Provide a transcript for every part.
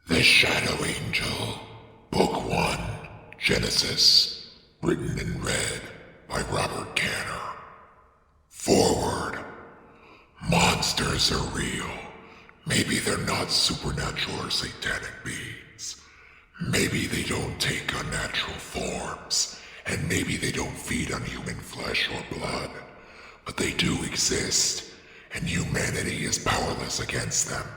The Shadow Angel, Book 1, Genesis, written in red by Robert Canter. Forward. Monsters are real. Maybe they're not supernatural or satanic beings. Maybe they don't take unnatural forms, and maybe they don't feed on human flesh or blood. But they do exist, and humanity is powerless against them.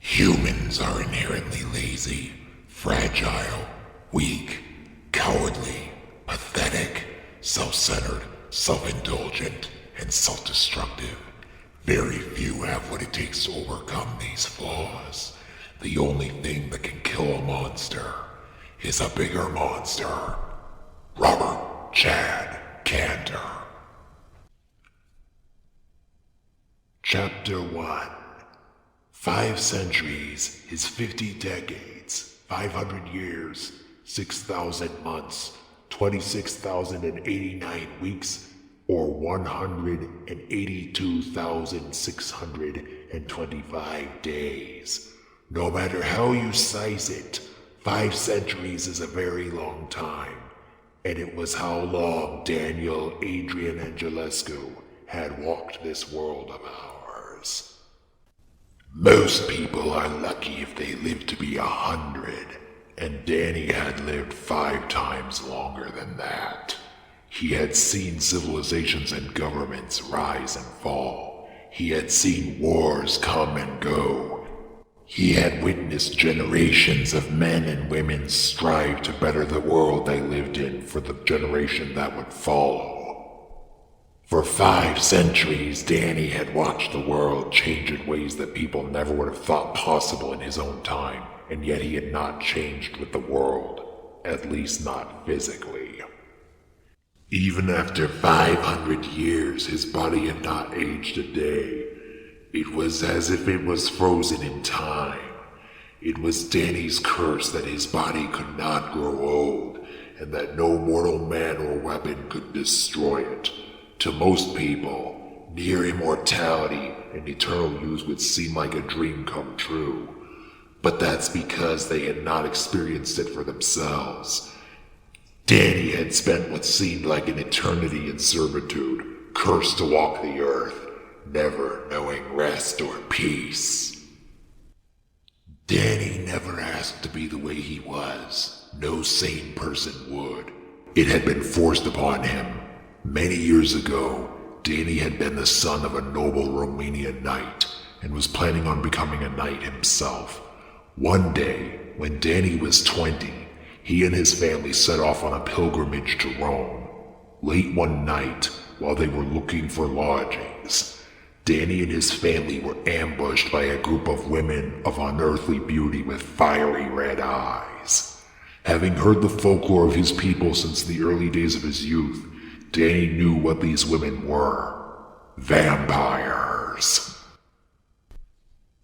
Humans are inherently lazy, fragile, weak, cowardly, pathetic, self-centered, self-indulgent, and self-destructive. Very few have what it takes to overcome these flaws. The only thing that can kill a monster is a bigger monster. Robert Chad Canter. Chapter 1. 5 centuries is 50 decades, 500 years, 6,000 months, 26,089 weeks, or 182,625 days. No matter how you slice it, 5 centuries is a very long time, and it was how long Daniel Adrian Angeleschu had walked this world of ours. Most people are lucky if they live to be 100, and Danny had lived 5 times longer than that. He had seen civilizations and governments rise and fall. He had seen wars come and go. He had witnessed generations of men and women strive to better the world they lived in for the generation that would follow. For 5 centuries, Danny had watched the world change in ways that people never would have thought possible in his own time, and yet he had not changed with the world, at least not physically. Even after 500 years, his body had not aged a day. It was as if it was frozen in time. It was Danny's curse that his body could not grow old, and that no mortal man or weapon could destroy it. To most people, near immortality and eternal youth would seem like a dream come true. But that's because they had not experienced it for themselves. Danny had spent what seemed like an eternity in servitude, cursed to walk the earth, never knowing rest or peace. Danny never asked to be the way he was. No sane person would. It had been forced upon him. Many years ago, Danny had been the son of a noble Romanian knight, and was planning on becoming a knight himself. One day, when Danny was 20, he and his family set off on a pilgrimage to Rome. Late one night, while they were looking for lodgings, Danny and his family were ambushed by a group of women of unearthly beauty with fiery red eyes. Having heard the folklore of his people since the early days of his youth, Danny knew what these women were. Vampires.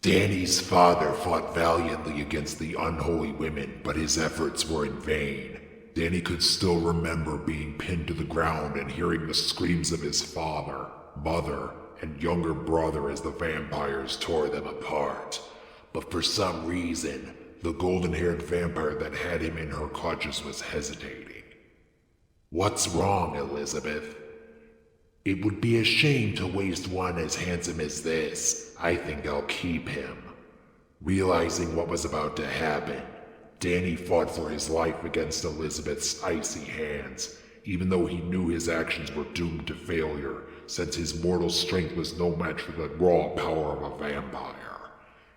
Danny's father fought valiantly against the unholy women, but his efforts were in vain. Danny could still remember being pinned to the ground and hearing the screams of his father, mother, and younger brother as the vampires tore them apart. But for some reason, the golden-haired vampire that had him in her clutches was hesitating. "What's wrong, Elizabeth?" "It would be a shame to waste one as handsome as this. I think I'll keep him." Realizing what was about to happen, Danny fought for his life against Elizabeth's icy hands, even though he knew his actions were doomed to failure, since his mortal strength was no match for the raw power of a vampire.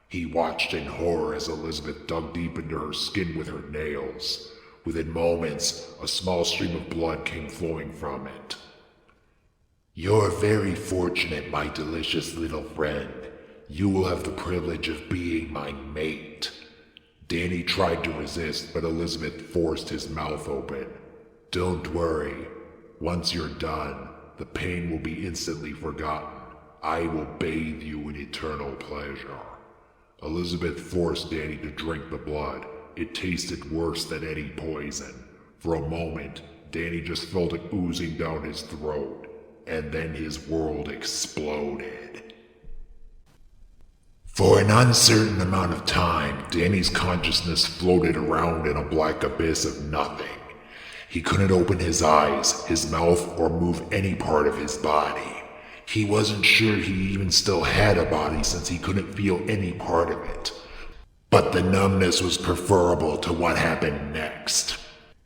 He watched in horror as Elizabeth dug deep into her skin with her nails. Within moments, a small stream of blood came flowing from it. "You're very fortunate, my delicious little friend. You will have the privilege of being my mate." Danny tried to resist, but Elizabeth forced his mouth open. "Don't worry. Once you're done, the pain will be instantly forgotten. I will bathe you in eternal pleasure." Elizabeth forced Danny to drink the blood. It tasted worse than any poison. For a moment, Danny just felt it oozing down his throat, and then his world exploded. For an uncertain amount of time, Danny's consciousness floated around in a black abyss of nothing. He couldn't open his eyes, his mouth, or move any part of his body. He wasn't sure he even still had a body since he couldn't feel any part of it. But the numbness was preferable to what happened next.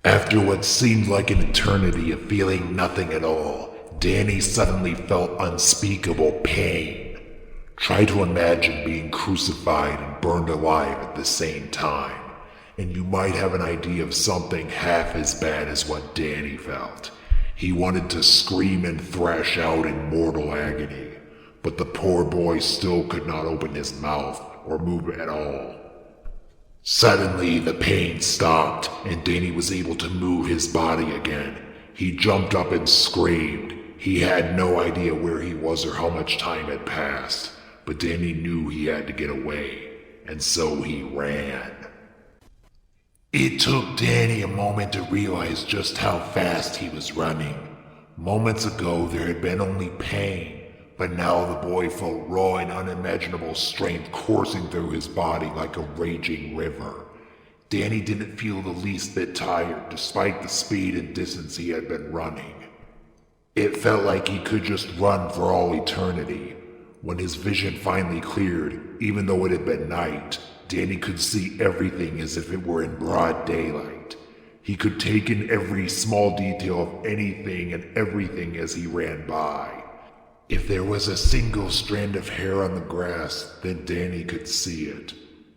After what seemed like an eternity of feeling nothing at all, Danny suddenly felt unspeakable pain. Try to imagine being crucified and burned alive at the same time, and you might have an idea of something half as bad as what Danny felt. He wanted to scream and thrash out in mortal agony, but the poor boy still could not open his mouth or move at all. Suddenly, the pain stopped, and Danny was able to move his body again. He jumped up and screamed. He had no idea where he was or how much time had passed, but Danny knew he had to get away, and so he ran. It took Danny a moment to realize just how fast he was running. Moments ago, there had been only pain, but now the boy felt raw and unimaginable strength coursing through his body like a raging river. Danny didn't feel the least bit tired, despite the speed and distance he had been running. It felt like he could just run for all eternity. When his vision finally cleared, even though it had been night, Danny could see everything as if it were in broad daylight. He could take in every small detail of anything and everything as he ran by. If there was a single strand of hair on the grass, then Danny could see it.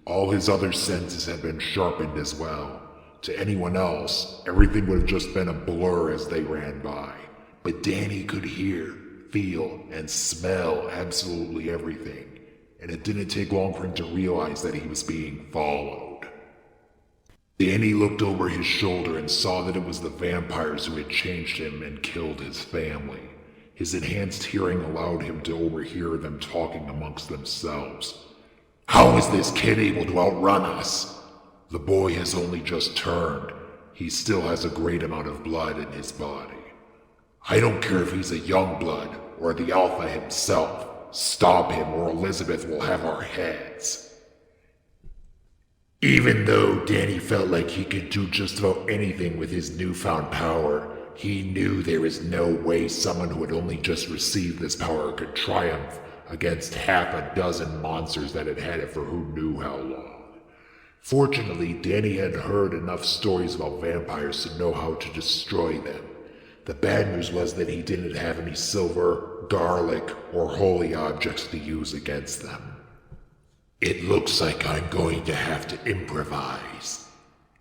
All his other senses had been sharpened as well. To anyone else, everything would have just been a blur as they ran by. But Danny could hear, feel, and smell absolutely everything. And it didn't take long for him to realize that he was being followed. Danny looked over his shoulder and saw that it was the vampires who had changed him and killed his family. His enhanced hearing allowed him to overhear them talking amongst themselves. "How is this kid able to outrun us? The boy has only just turned. He still has a great amount of blood in his body. I don't care if he's a young blood or the Alpha himself. Stop him or Elizabeth will have our heads." Even though Danny felt like he could do just about anything with his newfound power, he knew there was no way someone who had only just received this power could triumph against half a dozen monsters that had had it for who knew how long. Fortunately, Danny had heard enough stories about vampires to know how to destroy them. The bad news was that he didn't have any silver, garlic, or holy objects to use against them. "It looks like I'm going to have to improvise."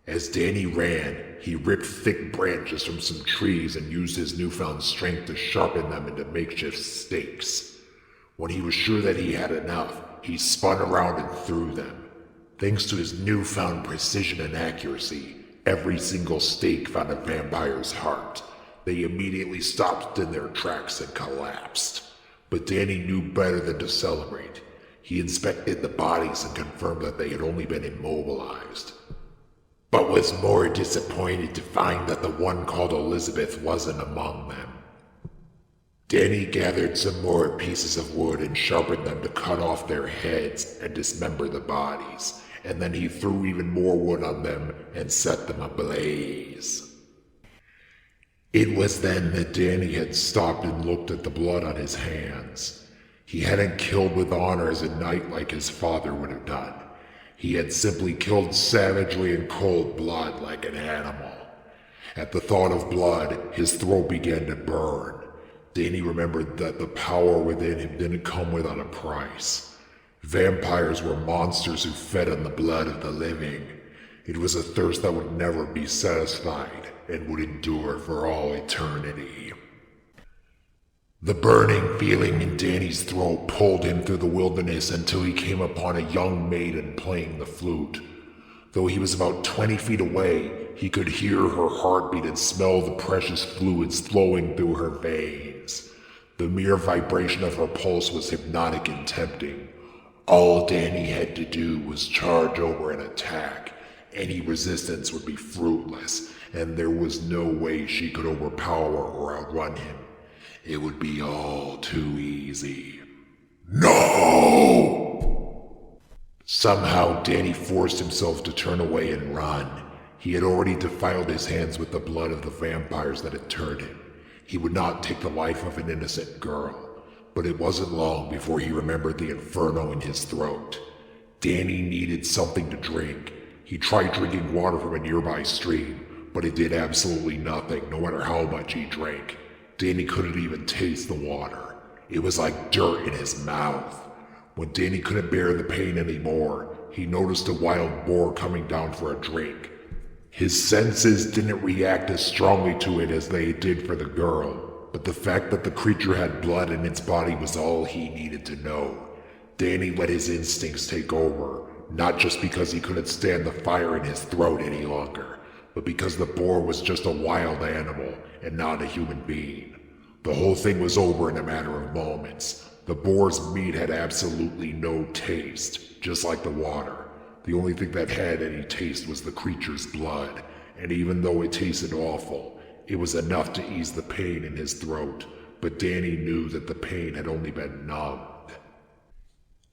As Danny ran, he ripped thick branches from some trees and used his newfound strength to sharpen them into makeshift stakes. When he was sure that he had enough, he spun around and threw them. Thanks to his newfound precision and accuracy, every single stake found a vampire's heart. They immediately stopped in their tracks and collapsed. But Danny knew better than to celebrate. He inspected the bodies and confirmed that they had only been immobilized, but was more disappointed to find that the one called Elizabeth wasn't among them. Danny gathered some more pieces of wood and sharpened them to cut off their heads and dismember the bodies, and then he threw even more wood on them and set them ablaze. It was then that Danny had stopped and looked at the blood on his hands. He hadn't killed with honor as a knight like his father would have done. He had simply killed savagely in cold blood like an animal. At the thought of blood, his throat began to burn. Danny remembered that the power within him didn't come without a price. Vampires were monsters who fed on the blood of the living. It was a thirst that would never be satisfied and would endure for all eternity. The burning feeling in Danny's throat pulled him through the wilderness until he came upon a young maiden playing the flute. Though he was about 20 feet away, he could hear her heartbeat and smell the precious fluids flowing through her veins. The mere vibration of her pulse was hypnotic and tempting. All Danny had to do was charge over and attack. Any resistance would be fruitless, and there was no way she could overpower or outrun him. It would be all too easy. No! Somehow, Danny forced himself to turn away and run. He had already defiled his hands with the blood of the vampires that had turned him. He would not take the life of an innocent girl. But it wasn't long before he remembered the inferno in his throat. Danny needed something to drink. He tried drinking water from a nearby stream, but it did absolutely nothing, no matter how much he drank. Danny couldn't even taste the water. It was like dirt in his mouth. When Danny couldn't bear the pain anymore, he noticed a wild boar coming down for a drink. His senses didn't react as strongly to it as they did for the girl, but the fact that the creature had blood in its body was all he needed to know. Danny let his instincts take over, not just because he couldn't stand the fire in his throat any longer, but because the boar was just a wild animal and not a human being. The whole thing was over in a matter of moments. The boar's meat had absolutely no taste, just like the water. The only thing that had any taste was the creature's blood, and even though it tasted awful, it was enough to ease the pain in his throat, but Danny knew that the pain had only been numbed.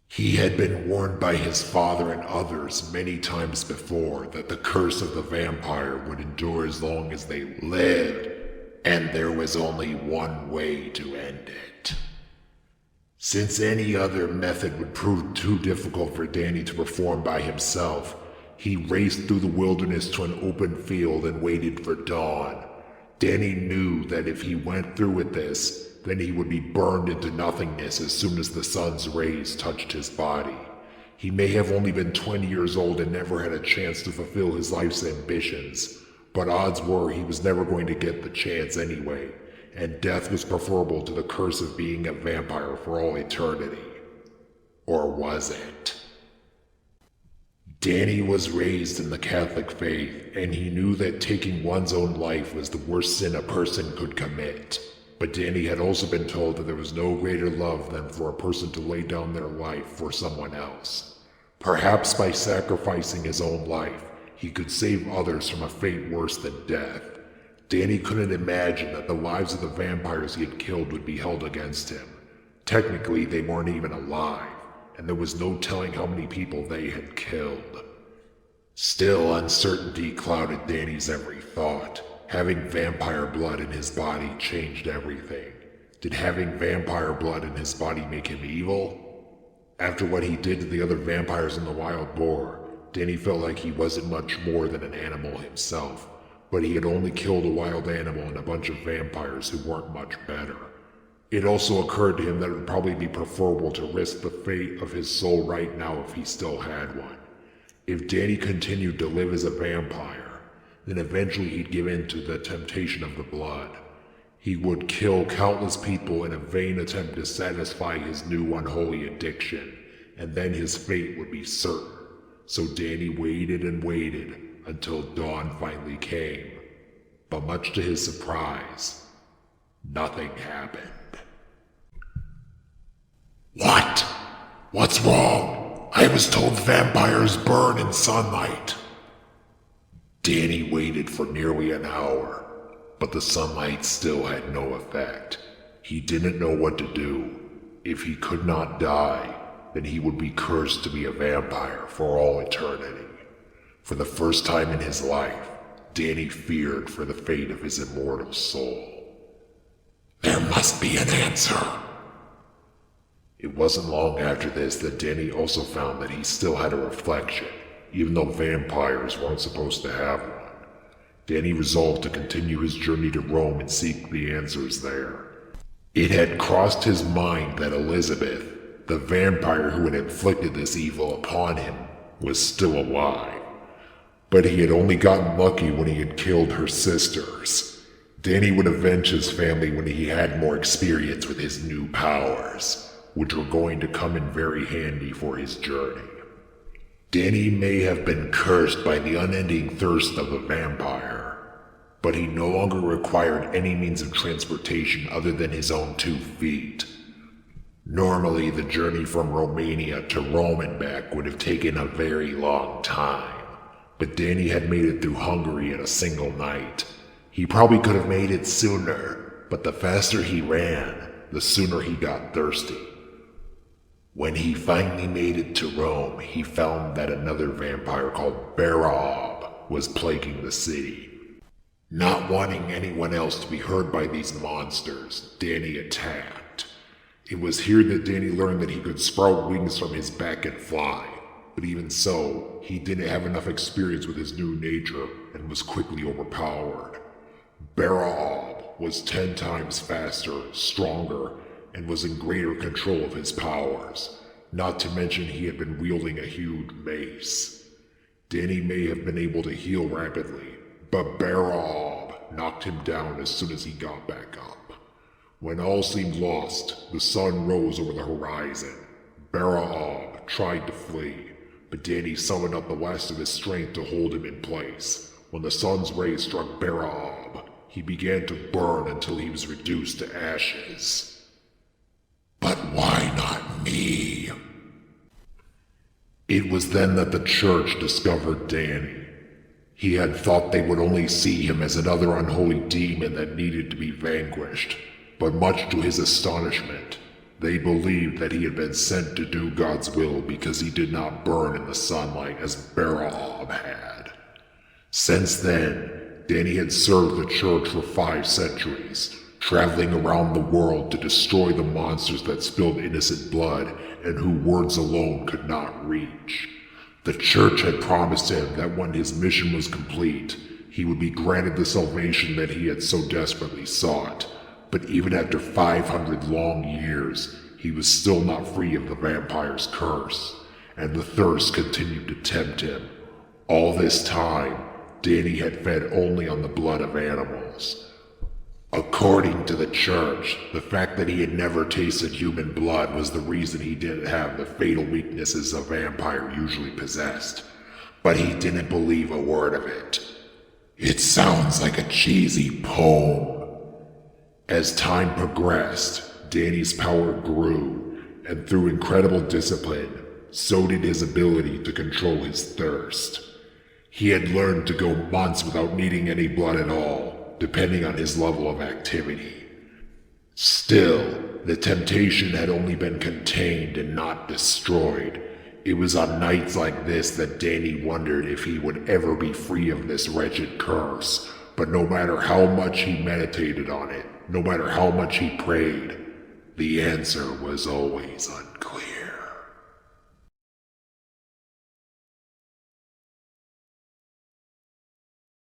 He had been warned by his father and others many times before that the curse of the vampire would endure as long as they lived, and there was only one way to end it. Since any other method would prove too difficult for Danny to perform by himself, he raced through the wilderness to an open field and waited for dawn. Danny knew that if he went through with this, then he would be burned into nothingness as soon as the sun's rays touched his body. He may have only been 20 years old and never had a chance to fulfill his life's ambitions, but odds were he was never going to get the chance anyway, and death was preferable to the curse of being a vampire for all eternity. Or was it? Danny was raised in the Catholic faith, and he knew that taking one's own life was the worst sin a person could commit. But Danny had also been told that there was no greater love than for a person to lay down their life for someone else. Perhaps by sacrificing his own life, he could save others from a fate worse than death. Danny couldn't imagine that the lives of the vampires he had killed would be held against him. Technically, they weren't even alive, and there was no telling how many people they had killed. Still, uncertainty clouded Danny's every thought. Having vampire blood in his body changed everything. Did having vampire blood in his body make him evil? After what he did to the other vampires in the wild boar, Danny felt like he wasn't much more than an animal himself, but he had only killed a wild animal and a bunch of vampires who weren't much better. It also occurred to him that it would probably be preferable to risk the fate of his soul right now if he still had one. If Danny continued to live as a vampire, then eventually he'd give in to the temptation of the blood. He would kill countless people in a vain attempt to satisfy his new unholy addiction, and then his fate would be certain. So Danny waited and waited until dawn finally came. But much to his surprise, nothing happened. What? What's wrong? I was told vampires burn in sunlight. Danny waited for nearly an hour, but the sunlight still had no effect. He didn't know what to do. If he could not die, then he would be cursed to be a vampire for all eternity. For the first time in his life, Danny feared for the fate of his immortal soul. There must be an answer. It wasn't long after this that Danny also found that he still had a reflection, even though vampires weren't supposed to have one. Danny resolved to continue his journey to Rome and seek the answers there. It had crossed his mind that Elizabeth, the vampire who had inflicted this evil upon him, was still alive. But he had only gotten lucky when he had killed her sisters. Danny would avenge his family when he had more experience with his new powers, which were going to come in very handy for his journey. Danny may have been cursed by the unending thirst of a vampire, but he no longer required any means of transportation other than his own 2 feet. Normally, the journey from Romania to Rome and back would have taken a very long time, but Danny had made it through Hungary in a single night. He probably could have made it sooner, but the faster he ran, the sooner he got thirsty. When he finally made it to Rome, he found that another vampire called Berob was plaguing the city. Not wanting anyone else to be hurt by these monsters, Danny attacked. It was here that Danny learned that he could sprout wings from his back and fly, but even so, he didn't have enough experience with his new nature and was quickly overpowered. Berob was 10 times faster, stronger, and was in greater control of his powers, not to mention he had been wielding a huge mace. Danny may have been able to heal rapidly, but Berob knocked him down as soon as he got back up. When all seemed lost, the sun rose over the horizon. Berob tried to flee, but Danny summoned up the last of his strength to hold him in place. When the sun's rays struck Berob, he began to burn until he was reduced to ashes. But why not me? It was then that the church discovered Danny. He had thought they would only see him as another unholy demon that needed to be vanquished, but much to his astonishment, they believed that he had been sent to do God's will because he did not burn in the sunlight as Berob had. Since then, Danny had served the church for 5 centuries, traveling around the world to destroy the monsters that spilled innocent blood and who words alone could not reach. The church had promised him that when his mission was complete, he would be granted the salvation that he had so desperately sought. But even after 500 long years, he was still not free of the vampire's curse, and the thirst continued to tempt him. All this time, Danny had fed only on the blood of animals. According to the church, the fact that he had never tasted human blood was the reason he didn't have the fatal weaknesses a vampire usually possessed. But he didn't believe a word of it. It sounds like a cheesy poem. As time progressed, Danny's power grew, and through incredible discipline, so did his ability to control his thirst. He had learned to go months without needing any blood at all, depending on his level of activity. Still, the temptation had only been contained and not destroyed. It was on nights like this that Danny wondered if he would ever be free of this wretched curse, but no matter how much he meditated on it, no matter how much he prayed, the answer was always unclear.